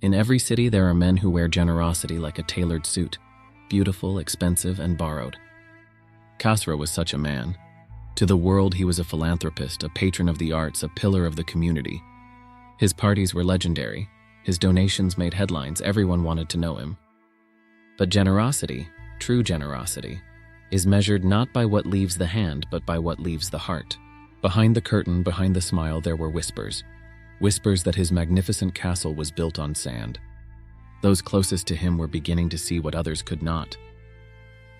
In every city there are men who wear generosity like a tailored suit, beautiful, expensive, and borrowed. Kasra was such a man. To the world he was a philanthropist, a patron of the arts, a pillar of the community. His parties were legendary. His donations made headlines. Everyone wanted to know him. But generosity, true generosity, is measured not by what leaves the hand, but by what leaves the heart. Behind the curtain, behind the smile, there were whispers. Whispers that his magnificent castle was built on sand. Those closest to him were beginning to see what others could not.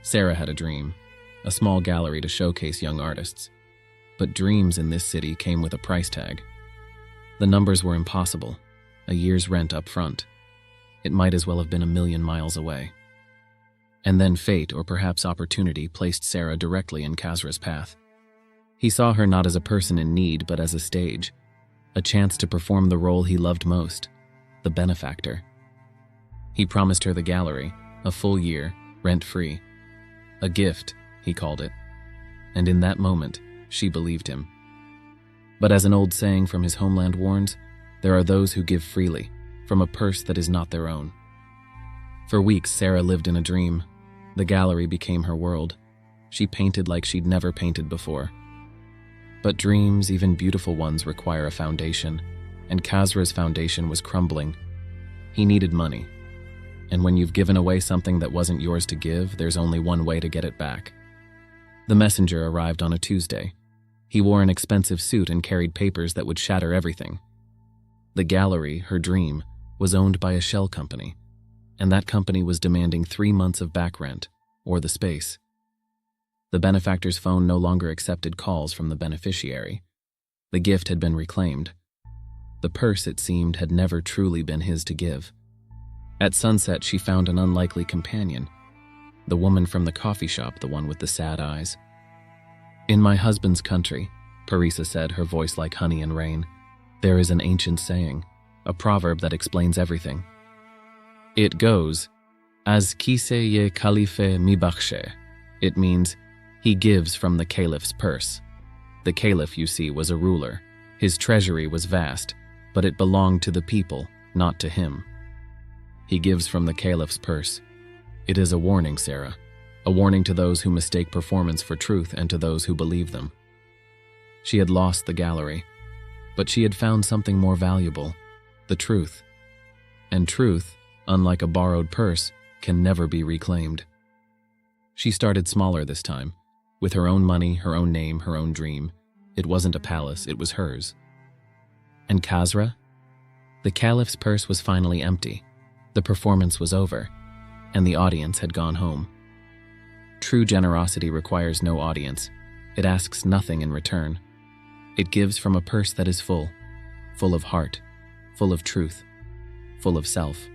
Sarah had a dream, a small gallery to showcase young artists. But dreams in this city came with a price tag. The numbers were impossible, a year's rent up front. It might as well have been 1,000,000 miles away. And then fate, or perhaps opportunity, placed Sarah directly in Kasra's path. He saw her not as a person in need, but as a stage, a chance to perform the role he loved most, the benefactor. He promised her the gallery, a full year, rent-free. A gift, he called it. And in that moment, she believed him. But as an old saying from his homeland warns, there are those who give freely, from a purse that is not their own. For weeks, Sarah lived in a dream. The gallery became her world. She painted like she'd never painted before. But dreams, even beautiful ones, require a foundation, and Kasra's foundation was crumbling. He needed money. And when you've given away something that wasn't yours to give, there's only one way to get it back. The messenger arrived on a Tuesday. He wore an expensive suit and carried papers that would shatter everything. The gallery, her dream, was owned by a shell company, and that company was demanding 3 months of back rent, or the space. The benefactor's phone no longer accepted calls from the beneficiary. The gift had been reclaimed. The purse, it seemed, had never truly been his to give. At sunset, she found an unlikely companion, the woman from the coffee shop, the one with the sad eyes. "In my husband's country," Parisa said, her voice like honey and rain, "there is an ancient saying, a proverb that explains everything. It goes, as Kise-ye Khalifeh Mibakhsheh. It means, he gives from the Caliph's purse. The Caliph, you see, was a ruler. His treasury was vast, but it belonged to the people, not to him. He gives from the Caliph's purse. It is a warning, Sarah, a warning to those who mistake performance for truth and to those who believe them." She had lost the gallery, but she had found something more valuable, the truth. And truth, unlike a borrowed purse, can never be reclaimed. She started smaller this time, with her own money, her own name, her own dream. It wasn't a palace, it was hers. And Kasra? The Caliph's purse was finally empty. The performance was over, and the audience had gone home. True generosity requires no audience. It asks nothing in return. It gives from a purse that is full of heart, full of truth, full of self.